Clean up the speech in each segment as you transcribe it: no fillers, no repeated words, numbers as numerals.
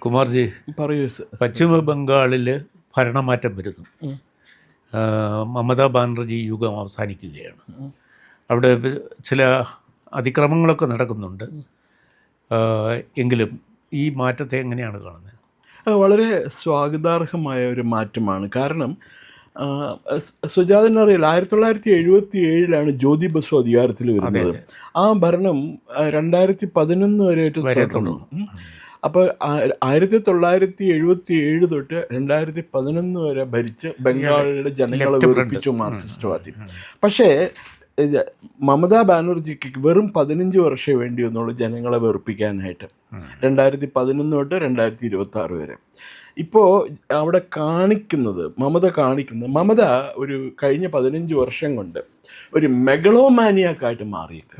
കുമാർജി, പറയൂ. പശ്ചിമ ബംഗാളിൽ ഭരണമാറ്റം വരുന്നു. മമതാ ബാനർജി യുഗം അവസാനിക്കുകയാണ്. അവിടെ ചില അതിക്രമങ്ങളൊക്കെ നടക്കുന്നുണ്ട്. എങ്കിലും ഈ മാറ്റത്തെ എങ്ങനെയാണ് കാണുന്നത്? വളരെ സ്വാഗതാർഹമായ ഒരു മാറ്റമാണ്. കാരണം സുജാതനറിയില്ല, 1977 ജ്യോതി ബസു അധികാരത്തിൽ വരുന്നത്. ആ ഭരണം 2011 വരെ തുടർന്നു. അപ്പോൾ 1977 തൊട്ട് 2011 വരെ ഭരിച്ച് ബംഗാളിലെ ജനങ്ങളെ വെറുപ്പിച്ചു മാർക്സിസ്റ്റ്വാദി. പക്ഷേ മമതാ ബാനർജിക്ക് വെറും 15 വർഷമേ വേണ്ടി വന്നുള്ളൂ ജനങ്ങളെ വെറുപ്പിക്കാനായിട്ട്, 2011 തൊട്ട് 2026 വരെ. ഇപ്പോൾ അവിടെ മമത ഒരു കഴിഞ്ഞ 15 വർഷം കൊണ്ട് ഒരു മെഗളോമാനിയാക്കായിട്ട് മാറിയിട്ട്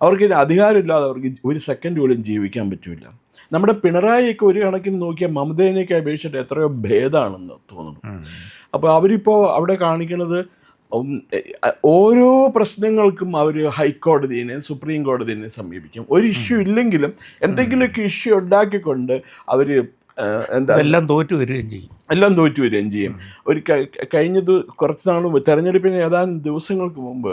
അവർക്ക് അധികാരമില്ലാതെ അവർക്ക് ഒരു സെക്കൻഡ് പോലും ജീവിക്കാൻ പറ്റില്ല. നമ്മുടെ പിണറായിയൊക്കെ ഒരു കണക്കിന് നോക്കിയാൽ മമതേനെയൊക്കെ അപേക്ഷിച്ചിട്ട് എത്രയോ ഭേദമാണെന്ന് തോന്നുന്നു. അപ്പോൾ അവരിപ്പോൾ അവിടെ കാണിക്കുന്നത് ഓരോ പ്രശ്നങ്ങൾക്കും അവർ ഹൈക്കോടതിയെ സുപ്രീം കോടതിയെ സമീപിക്കും. ഒരു ഇഷ്യൂ ഇല്ലെങ്കിലും എന്തെങ്കിലുമൊക്കെ ഇഷ്യൂ ഉണ്ടാക്കിക്കൊണ്ട് അവർ എല്ലാം തോറ്റു വരികയും ചെയ്യും. ഒരു കുറച്ച് നാൾ മുമ്പ് തെരഞ്ഞെടുപ്പിന് ഏതാനും ദിവസങ്ങൾക്ക് മുമ്പ്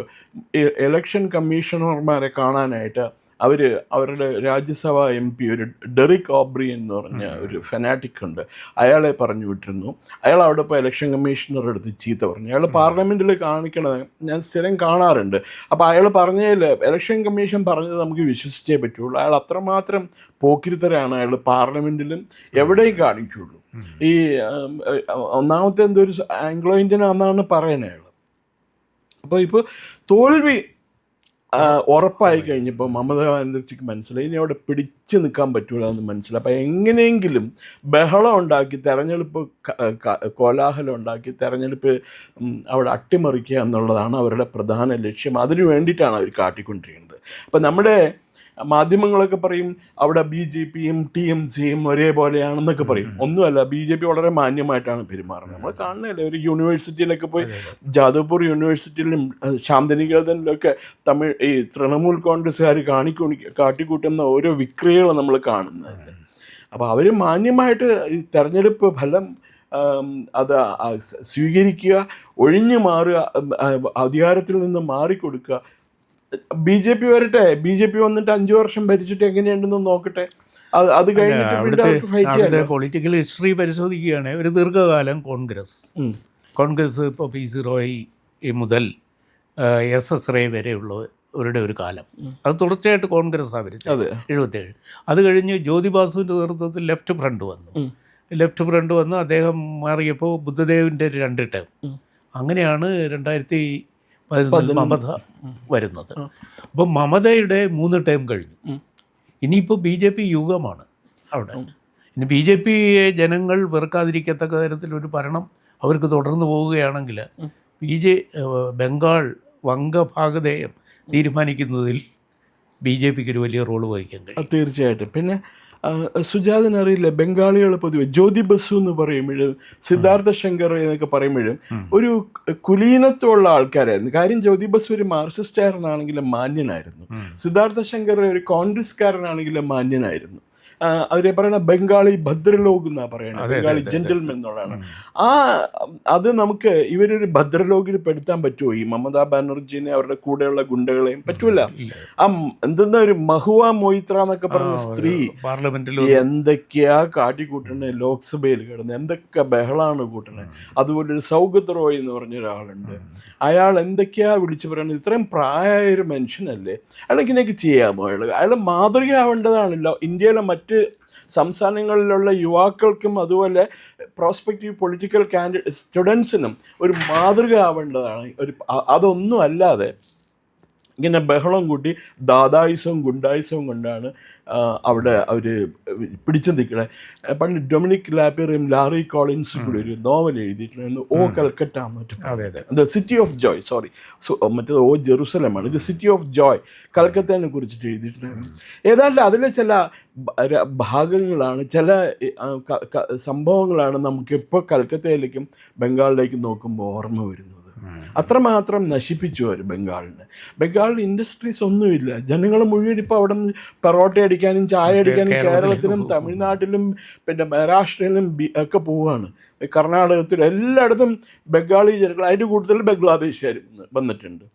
ഇലക്ഷൻ കമ്മീഷണർമാരെ കാണാനായിട്ട് അവരുടെ രാജ്യസഭാ MP ഒരു ഡെറിക് ഓബ്രിയൻ എന്ന് പറഞ്ഞ ഒരു ഫെനാറ്റിക് ഉണ്ട്, അയാളെ പറഞ്ഞു വിട്ടിരുന്നു. അയാൾ അവിടെ ഇപ്പോൾ ഇലക്ഷൻ കമ്മീഷണർ എടുത്ത് ചീത്ത പറഞ്ഞു. അയാൾ പാർലമെൻറ്റിൽ കാണിക്കണത് ഞാൻ സ്ഥിരം കാണാറുണ്ട്. അപ്പോൾ അയാൾ പറഞ്ഞതിൽ ഇലക്ഷൻ കമ്മീഷൻ പറഞ്ഞത് നമുക്ക് വിശ്വസിച്ചേ പറ്റുള്ളൂ. അയാൾ അത്രമാത്രം പോക്കിരിത്തരാണ് അയാൾ പാർലമെൻറ്റിലും എവിടെയും കാണിക്കുള്ളൂ. ഈ ഒന്നാമത്തെ ഒരു ആംഗ്ലോ ഇന്ത്യൻ ആണെന്നാണ് പറയുന്നത് അയാൾ. അപ്പോൾ ഇപ്പോൾ തോൽവി ഉറപ്പായി കഴിഞ്ഞപ്പോൾ മമതാ ബാനർജിക്ക് മനസ്സിലായി ഇനി അവിടെ പിടിച്ചു നിൽക്കാൻ പറ്റൂല എന്ന് മനസ്സിലായി. അപ്പോൾ എങ്ങനെയെങ്കിലും ബഹളം ഉണ്ടാക്കി തെരഞ്ഞെടുപ്പ് കോലാഹലം ഉണ്ടാക്കി തെരഞ്ഞെടുപ്പ് അവിടെ അട്ടിമറിക്കുക എന്നുള്ളതാണ് അവരുടെ പ്രധാന ലക്ഷ്യം. അതിനു വേണ്ടിയിട്ടാണ് അവർ കാട്ടിക്കൊണ്ടിരിക്കുന്നത്. അപ്പോൾ നമ്മുടെ മാധ്യമങ്ങളൊക്കെ പറയും അവിടെ BJPയും TMCയും ഒരേപോലെയാണെന്നൊക്കെ പറയും. ഒന്നുമല്ല, BJP വളരെ മാന്യമായിട്ടാണ് പെരുമാറുന്നത്. നമ്മൾ കാണുന്നില്ലേ, ഒരു യൂണിവേഴ്സിറ്റിയിലൊക്കെ പോയി ജാദവ്പൂർ യൂണിവേഴ്സിറ്റിയിലും ശാന്തിനികേതനിലൊക്കെ ഈ തൃണമൂൽ കോൺഗ്രസ്സുകാർ കാട്ടിക്കൂട്ടുന്ന ഓരോ വിക്രിയകൾ നമ്മൾ കാണുന്നത്. അപ്പോൾ അവർ മാന്യമായിട്ട് ഈ തെരഞ്ഞെടുപ്പ് ഫലം അത് സ്വീകരിക്കുക, ഒഴിഞ്ഞു മാറുക, അധികാരത്തിൽ നിന്ന് മാറിക്കൊടുക്കുക. BJP വരട്ടെ, BJP വന്നിട്ട് 5 വർഷം ഭരിച്ചിട്ട് എങ്ങനെയുണ്ടെന്ന് നോക്കട്ടെ. അത് കഴിഞ്ഞിട്ട് പൊളിറ്റിക്കൽ ഹിസ്റ്ററി പരിശോധിക്കുകയാണ്. ഒരു ദീർഘകാലം കോൺഗ്രസ് ഇപ്പോൾ PC റോയ് മുതൽ SS റേ വരെയുള്ളവരുടെ ഒരു കാലം, അത് തുടർച്ചയായിട്ട് കോൺഗ്രസ്സാണ് ഭരിച്ചത് 77. അത് കഴിഞ്ഞ് ജ്യോതി ബാസുവിൻ്റെ നേതൃത്വത്തിൽ ലെഫ്റ്റ് ഫ്രണ്ട് വന്ന് അദ്ദേഹം മാറിയപ്പോൾ ബുദ്ധദേവിൻ്റെ 2 ടേം. അങ്ങനെയാണ് 2011 മമത വരുന്നത്. അപ്പോൾ മമതയുടെ 3 ടേം കഴിഞ്ഞു. ഇനിയിപ്പോൾ BJP യുഗമാണ് അവിടെ. ഇനി BJPയെ ജനങ്ങൾ വെറുക്കാതിരിക്കത്തക്ക തരത്തിലൊരു ഭരണം അവർക്ക് തുടർന്ന് പോവുകയാണെങ്കിൽ ബംഗാൾ വംഗഭാഗധേയം തീരുമാനിക്കുന്നതിൽ BJPക്ക് ഒരു വലിയ റോള് വഹിക്കാൻ കഴിയും. തീർച്ചയായിട്ടും. പിന്നെ സുജാതനറിയില്ല, ബംഗാളികൾ പൊതുവെ ജ്യോതി ബസു എന്ന് പറയുമ്പോഴും സിദ്ധാർത്ഥ ശങ്കർ എന്നൊക്കെ പറയുമ്പോഴും ഒരു കുലീനത്വമുള്ള ആൾക്കാരായിരുന്നു. കാര്യം ജ്യോതി ബസു ഒരു മാർക്സിസ്റ്റുകാരനാണെങ്കിലും മാന്യനായിരുന്നു. സിദ്ധാർത്ഥ ശങ്കർ ഒരു കോൺഗ്രസ്സുകാരനാണെങ്കിലും മാന്യനായിരുന്നു. അവരെ പറയുന്ന ബംഗാളി ഭദ്രലോക് എന്നാണ് പറയുന്നത്, ബംഗാളി ജെന്റിൽമെൻ എന്നുള്ളതാണ്. അത് നമുക്ക് ഇവരൊരു ഭദ്രലോകിൽ പെടുത്താൻ പറ്റുമോ? ഈ മമതാ ബാനർജിനെ അവരുടെ കൂടെയുള്ള ഗുണ്ടകളെയും പറ്റൂല. എന്തെന്നാ ഒരു മഹുവ മൊയ്ത്ര എന്നൊക്കെ പറഞ്ഞ സ്ത്രീ എന്തൊക്കെയാ കാട്ടിക്കൂട്ടണേ, ലോക്സഭയിൽ കിടന്ന് എന്തൊക്കെ ബഹളാണ് കൂട്ടണേ. അതുപോലെ ഒരു സൗഗത് റോയ് എന്ന് പറഞ്ഞ ഒരാളുണ്ട്, അയാൾ എന്തൊക്കെയാ വിളിച്ചു പറയണത്. ഇത്രയും പ്രായമായ ഒരു മനുഷ്യനല്ലേ, അയാളെങ്ങനെയൊക്കെ ചെയ്യാമോ? അയാൾ മാതൃകയാവേണ്ടതാണല്ലോ ഇന്ത്യയിലെ മറ്റ് സംസ്ഥാനങ്ങളിലുള്ള യുവാക്കൾക്കും അതുപോലെ പ്രോസ്പെക്റ്റീവ് പൊളിറ്റിക്കൽ സ്റ്റുഡൻസിനും ഒരു മാതൃക ആവേണ്ടതാണ്. അതൊന്നും അല്ലാതെ ഇങ്ങനെ ബഹളം കൂട്ടി ദാദായുസവും ഗുണ്ടായുസവും കൊണ്ടാണ് അവിടെ അവർ പിടിച്ചു നിൽക്കണേ. പണ്ട് ഡൊമിനിക് ലാപ്പിയറും ലാറി കോളിൻസും കൂടി ഒരു നോവൽ എഴുതിയിട്ടുണ്ടായിരുന്നു, ഓ കൽക്കട്ട എന്ന്. ദ സിറ്റി ഓഫ് ജോയ്, മറ്റേത് ഓ ജെറുസലമാണ്, ഇത് സിറ്റി ഓഫ് ജോയ് കൽക്കത്തനെ കുറിച്ചിട്ട് എഴുതിയിട്ടുണ്ടായിരുന്നു. ഏതാണ്ട് അതിലെ ചില ഭാഗങ്ങളാണ്, ചില സംഭവങ്ങളാണ് നമുക്കിപ്പോൾ കൽക്കത്തയിലേക്കും ബംഗാളിലേക്കും നോക്കുമ്പോൾ ഓർമ്മ വരുന്നത്. അത്രമാത്രം നശിപ്പിച്ചു അവർ ബംഗാളിന്. ബംഗാളിൽ ഇൻഡസ്ട്രീസ് ഒന്നുമില്ല. ജനങ്ങൾ മുഴുവൻ ഇപ്പോൾ അവിടെ നിന്ന് പെറോട്ട അടിക്കാനും ചായ അടിക്കാനും കേരളത്തിലും തമിഴ്നാട്ടിലും പിന്നെ മഹാരാഷ്ട്രയിലും ഒക്കെ പോവുകയാണ്. കർണാടകത്തിലും എല്ലായിടത്തും ബംഗാളി ജനങ്ങൾ, അതിൻ്റെ കൂടുതൽ ബംഗ്ലാദേശുകാർ വന്നിട്ടുണ്ട്.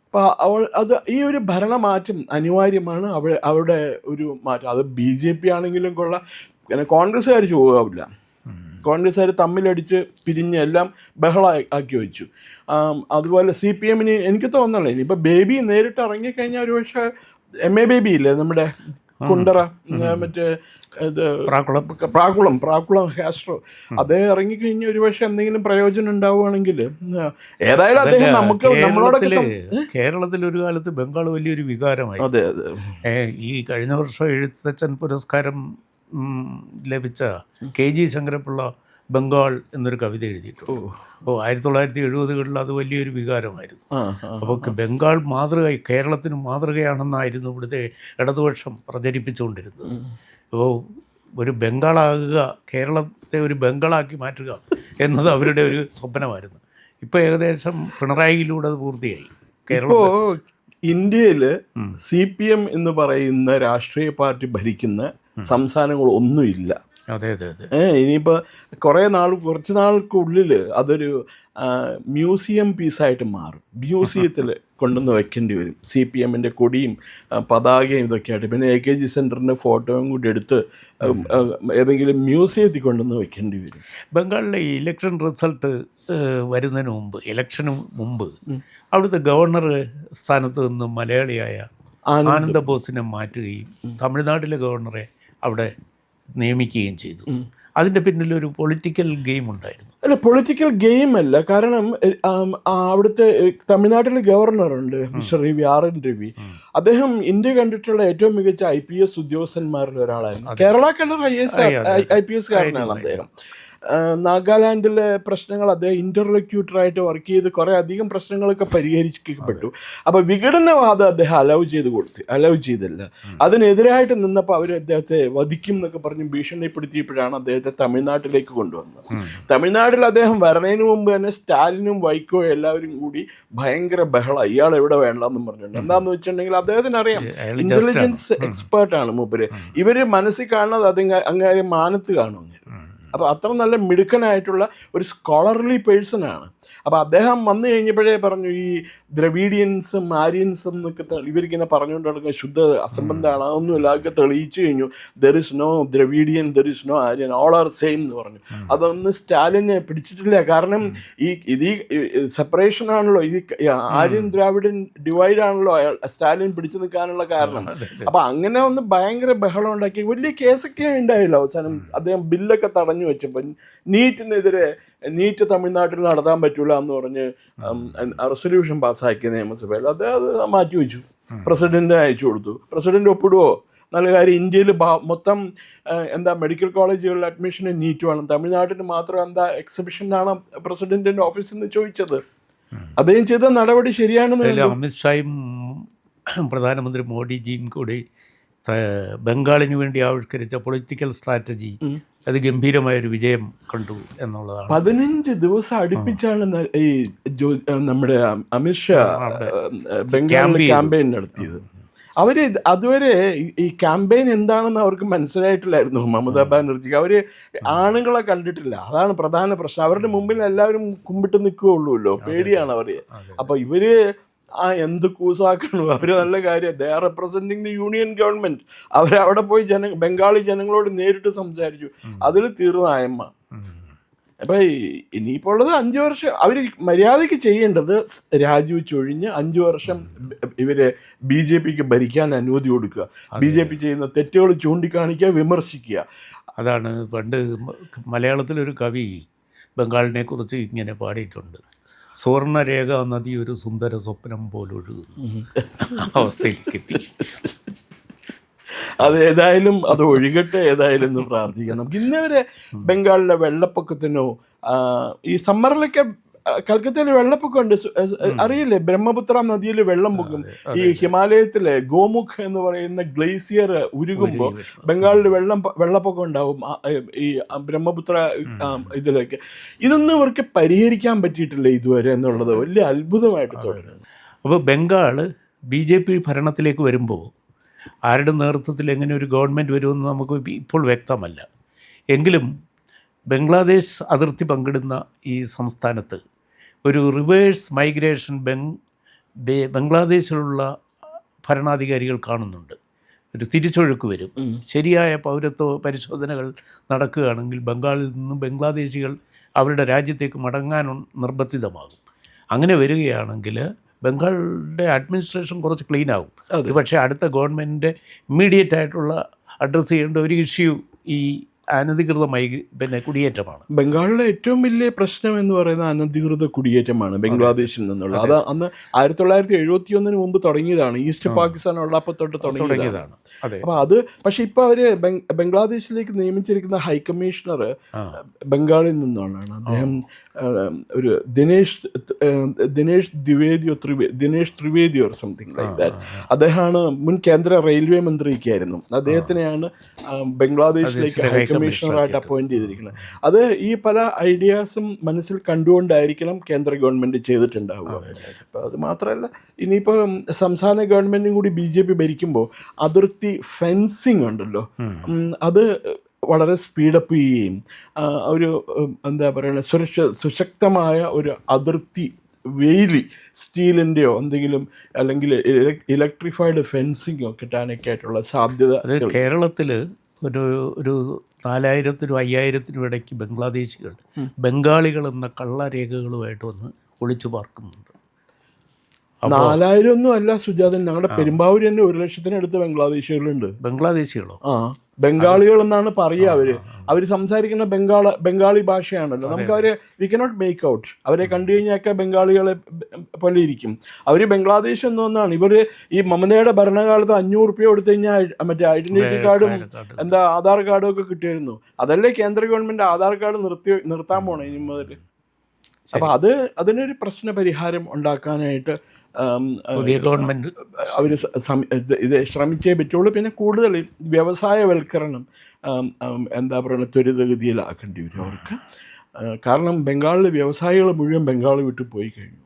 അപ്പോൾ അത് ഈ ഒരു ഭരണമാറ്റം അനിവാര്യമാണ്. അവിടെ ഒരു മാറ്റം. അത് BJP ആണെങ്കിലും കൊള്ളാം, പിന്നെ കോൺഗ്രസ്സുകാർ ചോദിക്കാവില്ല. കോൺഗ്രസ്സുകാർ തമ്മിലടിച്ച് പിരിഞ്ഞ് എല്ലാം ബഹളമാക്കി വെച്ചു. അതുപോലെ CPM എനിക്ക് തോന്നുന്നില്ല ഇനിയിപ്പോൾ ബേബി നേരിട്ട് ഇറങ്ങിക്കഴിഞ്ഞാൽ ഒരു പക്ഷേ MA ബേബി ഇല്ലേ നമ്മുടെ കുണ്ടറ, മറ്റേ ഇത് പ്രാക്കുളം കാസ്ട്രോ, അദ്ദേഹം ഇറങ്ങിക്കഴിഞ്ഞാൽ ഒരു പക്ഷേ എന്തെങ്കിലും പ്രയോജനം ഉണ്ടാവുകയാണെങ്കിൽ ഏതായാലും അദ്ദേഹം നമുക്ക് നമ്മളോടൊക്കെ. കേരളത്തിൽ ഒരു കാലത്ത് ബംഗാൾ വലിയൊരു വികാരമായി. അതെ അതെ. ഈ കഴിഞ്ഞ വർഷം എഴുത്തച്ഛൻ പുരസ്കാരം ലഭിച്ച KG ശങ്കരപ്പിള്ള ബംഗാൾ എന്നൊരു കവിത എഴുതിയിട്ടുണ്ട്. അപ്പോൾ 1970-കളിൽ അത് വലിയൊരു വികാരമായിരുന്നു. അപ്പോൾ ബംഗാൾ മാതൃകയായി, കേരളത്തിന് മാതൃകയാണെന്നായിരുന്നു ഇവിടുത്തെ ഇടതുപക്ഷം പ്രചരിപ്പിച്ചുകൊണ്ടിരുന്നത്. അപ്പോൾ ഒരു ബംഗാളാകുക, കേരളത്തെ ഒരു ബംഗാളാക്കി മാറ്റുക എന്നത് അവരുടെ ഒരു സ്വപ്നമായിരുന്നു. ഇപ്പോൾ ഏകദേശം പിണറായിയിലൂടെ അത് പൂർത്തിയായി. ഇപ്പോൾ ഇന്ത്യയിൽ CPM എന്ന് പറയുന്ന രാഷ്ട്രീയ പാർട്ടി ഭരിക്കുന്ന സംസ്ഥാനങ്ങളൊന്നുമില്ല. അതെ അതെ അതെ. ഇനിയിപ്പോൾ കുറച്ച് നാൾക്കുള്ളിൽ അതൊരു മ്യൂസിയം പീസായിട്ട് മാറും. മ്യൂസിയത്തിൽ കൊണ്ടുവന്ന് വെക്കേണ്ടി വരും. CPM-ൻ്റെ കൊടിയും പതാകയും ഇതൊക്കെയായിട്ട്. പിന്നെ AKG സെൻറ്ററിൻ്റെ ഫോട്ടോയും കൂടി എടുത്ത് ഏതെങ്കിലും മ്യൂസിയത്തിൽ കൊണ്ടുവന്ന് വെക്കേണ്ടി വരും. ബംഗാളിലെ ഇലക്ഷൻ റിസൾട്ട് വരുന്നതിന് മുമ്പ്, ഇലക്ഷന് മുമ്പ് അവിടുത്തെ ഗവർണർ സ്ഥാനത്ത് നിന്ന് മലയാളിയായ ആനന്ദ ബോസിനെ മാറ്റുകയും തമിഴ്നാട്ടിലെ ഗവർണറെ അവിടെ നിയമിക്കുകയും ചെയ്തു. അതിൻ്റെ പിന്നിലൊരു പൊളിറ്റിക്കൽ ഗെയിം ഉണ്ടായിരുന്നു. അല്ല, പൊളിറ്റിക്കൽ ഗെയിം അല്ല. കാരണം അവിടുത്തെ തമിഴ്നാട്ടിലെ ഗവർണറുണ്ട് മിസ്റ്റർ RN രവി. അദ്ദേഹം ഇന്ത്യ കണ്ടിട്ടുള്ള ഏറ്റവും മികച്ച IPS ഉദ്യോഗസ്ഥന്മാരിൽ ഒരാളായിരുന്നു. കേരള കളർ IPS കാരനാണ് അദ്ദേഹം. നാഗാലാൻഡിലെ പ്രശ്നങ്ങൾ അദ്ദേഹം ഇൻ്റർലോക്യൂട്ടറായിട്ട് വർക്ക് ചെയ്ത് കുറേ അധികം പ്രശ്നങ്ങളൊക്കെ പരിഹരിക്കപ്പെട്ടു. അപ്പോൾ വിഘടനവാദം അദ്ദേഹം അലൗ ചെയ്തില്ല. അതിനെതിരായിട്ട് നിന്നപ്പോൾ അവർ അദ്ദേഹത്തെ വധിക്കും എന്നൊക്കെ പറഞ്ഞ് ഭീഷണിപ്പെടുത്തിയപ്പോഴാണ് അദ്ദേഹത്തെ തമിഴ്നാട്ടിലേക്ക് കൊണ്ടുവന്നത്. തമിഴ്നാട്ടിൽ അദ്ദേഹം വരുന്നതിന് മുമ്പ് തന്നെ സ്റ്റാലിനും വൈക്കോ എല്ലാവരും കൂടി ഭയങ്കര ബഹളം, ഇയാൾ എവിടെ വേണ്ടെന്നും പറഞ്ഞിട്ടുണ്ട്. എന്താണെന്ന് വെച്ചിട്ടുണ്ടെങ്കിൽ അദ്ദേഹത്തിന് അറിയാം, ഇൻ്റലിജൻസ് എക്സ്പേർട്ടാണ് മൂപ്പര്. ഇവർ മനസ്സിൽ കാണുന്നത് അങ്ങേരെ മാനത്ത് കാണും. അപ്പോൾ അത്ര നല്ല മിടുക്കനായിട്ടുള്ള ഒരു സ്കോളർലി പേഴ്സണാണ്. അപ്പോൾ അദ്ദേഹം വന്നു കഴിഞ്ഞപ്പോഴേ പറഞ്ഞു, ഈ ദ്രവീഡിയൻസും ആര്യൻസും എന്നൊക്കെ ഇവരിങ്ങനെ പറഞ്ഞുകൊണ്ട് നടക്കുന്ന ശുദ്ധ അസംബന്ധമാണ്, അതൊന്നുമില്ല, അതൊക്കെ തെളിയിച്ചു കഴിഞ്ഞു. There is no Dravidian, there is no Aryan, all are same എന്ന് പറഞ്ഞു. അതൊന്നും സ്റ്റാലിനെ പിടിച്ചിട്ടില്ല. കാരണം ഈ സെപ്പറേഷൻ ആണല്ലോ, ഈ ആര്യൻ ദ്രാവിഡൻ ഡിവൈഡാണല്ലോ സ്റ്റാലിൻ പിടിച്ചു നിൽക്കാനുള്ള കാരണം. അപ്പോൾ അങ്ങനെ ഒന്ന് ഭയങ്കര ബഹളം ഉണ്ടാക്കി വലിയ കേസൊക്കെ ഉണ്ടായില്ല. അവസാനം അദ്ദേഹം ബില്ലൊക്കെ തടഞ്ഞു വെച്ചപ്പോൾ നീറ്റ് തമിഴ്നാട്ടിൽ നടത്താൻ പറ്റൂല എന്ന് പറഞ്ഞ് റെസൊല്യൂഷൻ പാസ്സാക്കിയ നിയമസഭയിൽ അദ്ദേഹം അത് മാറ്റി വെച്ചു. പ്രസിഡന്റിന് അയച്ചു കൊടുത്തു. പ്രസിഡന്റ് ഒപ്പിടുവോ? നല്ല കാര്യം. ഇന്ത്യയിൽ മൊത്തം മെഡിക്കൽ കോളേജുകളിൽ അഡ്മിഷന് നീറ്റ് വേണം, തമിഴ്നാട്ടിന് മാത്രം എക്സെപ്ഷനാണ് പ്രസിഡന്റിന്റെ ഓഫീസിൽ നിന്ന് ചോദിച്ചത്. അദ്ദേഹം ചെയ്ത നടപടി ശരിയാണെന്ന്. അമിത്ഷായും പ്രധാനമന്ത്രി മോഡിജിയും കൂടി ബംഗാളിന് വേണ്ടി ആവിഷ്കരിച്ച പൊളിറ്റിക്കൽ സ്ട്രാറ്റജി അത് ഗംഭീരമായൊരു വിജയം കണ്ടു എന്നുള്ളതാണ്. 15 ദിവസം അടുപ്പിച്ചാണ് ഈ നമ്മുടെ അമിത്ഷാ ബംഗാളിൽ ക്യാമ്പയിൻ നടത്തിയത്. അവർ അതുവരെ ഈ ക്യാമ്പയിൻ എന്താണെന്ന് അവർക്ക് മനസ്സിലായിട്ടില്ലായിരുന്നു. മമതാ ബാനർജിക്ക് അവർ ആണുങ്ങളെ കണ്ടിട്ടില്ല. അതാണ് പ്രധാന പ്രശ്നം. അവരുടെ മുമ്പിൽ എല്ലാവരും കുമ്പിട്ട് നിൽക്കുകയുള്ളൂല്ലോ, പേടിയാണ് അവർ. അപ്പോൾ ഇവർ എന്ത് കൂസാക്കണം, അവർ നല്ല കാര്യം. They are representing the union government. അവരവിടെ പോയി ബംഗാളി ജനങ്ങളോട് നേരിട്ട് സംസാരിച്ചു. അതിൽ തീർന്നായമ്മ. അപ്പം ഇനിയിപ്പോൾ ഉള്ളത് 5 വർഷം അവർ മര്യാദയ്ക്ക് ചെയ്യേണ്ടത് രാജിവെച്ചൊഴിഞ്ഞ് 5 വർഷം ഇവരെ BJPക്ക് ഭരിക്കാൻ അനുമതി കൊടുക്കുക. BJP ചെയ്യുന്ന തെറ്റുകൾ ചൂണ്ടിക്കാണിക്കുക, വിമർശിക്കുക. അതാണ് പണ്ട് മലയാളത്തിലൊരു കവി ബംഗാളിനെ കുറിച്ച് ഇങ്ങനെ പാടിയിട്ടുണ്ട്: സുവർണരേഖ നദി ഒരു സുന്ദര സ്വപ്നം പോലൊഴുകുന്നു അവസ്ഥയിലേക്ക് എത്തി. അതേതായാലും അത് ഒഴുകട്ടെ ഏതായാലും എന്ന് പ്രാർത്ഥിക്കാം. നമുക്ക് ഇന്നേവരെ ബംഗാളിലെ വെള്ളപ്പൊക്കത്തിനോ ഈ സമ്മറിലൊക്കെ കൽക്കത്തയിൽ വെള്ളപ്പൊക്കമുണ്ട്. അറിയില്ലേ, ബ്രഹ്മപുത്ര നദിയിൽ വെള്ളം പൊക്കും. ഈ ഹിമാലയത്തിലെ ഗോമുഖ് എന്ന് പറയുന്ന ഗ്ലേസിയർ ഉരുകുമ്പോൾ ബംഗാളിൽ വെള്ളപ്പൊക്കം ഉണ്ടാവും ഈ ബ്രഹ്മപുത്ര ഇതിലേക്ക്. ഇതൊന്നും ഇവർക്ക് പരിഹരിക്കാൻ പറ്റിയിട്ടില്ല ഇതുവരെ എന്നുള്ളത് വലിയ അത്ഭുതമായിട്ട് തുടരുന്നു. അപ്പോൾ ബംഗാൾ BJP ഭരണത്തിലേക്ക് വരുമ്പോൾ ആരുടെ നേതൃത്വത്തിൽ എങ്ങനെ ഒരു ഗവൺമെൻറ് വരുമെന്ന് നമുക്ക് ഇപ്പോൾ വ്യക്തമല്ല. എങ്കിലും ബംഗ്ലാദേശ് അതിർത്തി പങ്കിടുന്ന ഈ സംസ്ഥാനത്ത് ഒരു റിവേഴ്സ് മൈഗ്രേഷൻ ബംഗ്ലാദേശിലുള്ള ഭരണാധികാരികൾ കാണുന്നുണ്ട്. ഒരു തിരിച്ചൊഴുക്ക് വരും. ശരിയായ പൗരത്വ പരിശോധനകൾ നടക്കുകയാണെങ്കിൽ ബംഗാളിൽ നിന്നും ബംഗ്ലാദേശികൾ അവരുടെ രാജ്യത്തേക്ക് മടങ്ങാൻ നിർബന്ധിതമാകും. അങ്ങനെ വരികയാണെങ്കിൽ ബംഗാളിൻ്റെ അഡ്മിനിസ്ട്രേഷൻ കുറച്ച് ക്ലീൻ ആകും. പക്ഷേ അടുത്ത ഗവൺമെൻറ്റിൻ്റെ ഇമ്മീഡിയറ്റ് ആയിട്ടുള്ള അഡ്രസ്സ് ചെയ്യേണ്ട ഒരു ഇഷ്യൂ ഈ അനധികൃതമായി കുടിയേറ്റമാണ്. ബംഗാളിലെ ഏറ്റവും വലിയ പ്രശ്നം എന്ന് പറയുന്നത് അനധികൃത കുടിയേറ്റമാണ് ബംഗ്ലാദേശിൽ നിന്നുള്ള. അത് അന്ന് 1971 മുമ്പ് തുടങ്ങിയതാണ്. ഈസ്റ്റ് പാകിസ്ഥാൻ ഉള്ളപ്പോൾ തൊട്ട് തുടങ്ങിയതാണ്. അപ്പോൾ അത് പക്ഷേ ഇപ്പോൾ അവർ ബംഗ്ലാദേശിലേക്ക് നിയമിച്ചിരിക്കുന്ന ഹൈക്കമ്മീഷണർ ബംഗാളിൽ നിന്നാണ്. അദ്ദേഹം ഒരു Dinesh Trivedi or something like that. അദ്ദേഹമാണ് മുൻ കേന്ദ്ര റെയിൽവേ മന്ത്രിയൊക്കെയായിരുന്നു. അദ്ദേഹത്തിനെയാണ് ബംഗ്ലാദേശിലേക്ക് ഹൈക്കമ്മീഷണറായിട്ട് അപ്പോയിന്റ് ചെയ്തിരിക്കുന്നത്. അത് ഈ പല ഐഡിയാസും മനസ്സിൽ കണ്ടുകൊണ്ടായിരിക്കണം കേന്ദ്ര ഗവൺമെൻറ് ചെയ്തിട്ടുണ്ടാവുക. അപ്പോൾ അത് മാത്രമല്ല, ഇനിയിപ്പോൾ സംസ്ഥാന ഗവൺമെൻറ്റും കൂടി BJP ഭരിക്കുമ്പോൾ അതിർത്തി ഫെൻസിങ് ഉണ്ടല്ലോ, അത് വളരെ സ്പീഡപ്പ് ചെയ്യുകയും ഒരു എന്താ പറയുക സുശക്തമായ ഒരു അതിർത്തി വേലി സ്റ്റീലിൻ്റെയോ എന്തെങ്കിലും അല്ലെങ്കിൽ ഇലക്ട്രിഫൈഡ് ഫെൻസിങ്ങോ കിട്ടാനൊക്കെ ആയിട്ടുള്ള സാധ്യത. കേരളത്തിൽ ഒരു 4000-നും 5000-നും ഇടയ്ക്ക് ബംഗ്ലാദേശികൾ ബംഗാളികൾ എന്ന കള്ളരേഖകളുമായിട്ട് വന്ന് ഒളിച്ചു പാർക്കുന്നുണ്ട്. 4000 ഒന്നും അല്ല സുജാതൻ, ഞങ്ങളുടെ പെരുമ്പാവൂർ തന്നെ 1,00,000-അടുത്ത് ബംഗ്ലാദേശികളുണ്ട്. ബംഗ്ലാദേശികളോ? ബംഗാളികൾ എന്നാണ് പറയുക. അവർ സംസാരിക്കുന്ന ബംഗാളി ഭാഷയാണല്ലോ. നമുക്ക് അവരെ വി കനോട്ട് മേക്ക് ഔട്ട്. അവരെ കണ്ടു കഴിഞ്ഞാൽ ബംഗാളികളെ പോലെ ഇരിക്കും. അവർ ബംഗ്ലാദേശ് എന്നൊന്നാണ്. ഇവർ ഈ മമതയുടെ ഭരണകാലത്ത് 500 രൂപ കൊടുത്തു കഴിഞ്ഞാൽ മറ്റേ ഐഡന്റിറ്റി കാർഡും ആധാർ കാർഡും ഒക്കെ കിട്ടിയിരുന്നു. അതല്ലേ കേന്ദ്ര ഗവൺമെൻറ് ആധാർ കാർഡ് നിർത്താൻ പോണേ ഇനി മുതൽ. അപ്പോൾ അതിനൊരു പ്രശ്ന പരിഹാരം ഉണ്ടാക്കാനായിട്ട് പുതിയ ഗവൺമെൻറ് അവർ ഇത് ശ്രമിച്ചേ പറ്റുള്ളൂ. പിന്നെ കൂടുതൽ വ്യവസായവൽക്കരണം എന്താ പറയുക ത്വരിതഗതിയിലാക്കേണ്ടി വരും അവർക്ക്. കാരണം ബംഗാളിലെ വ്യവസായികൾ മുഴുവൻ ബംഗാൾ വിട്ട് പോയി കഴിഞ്ഞു.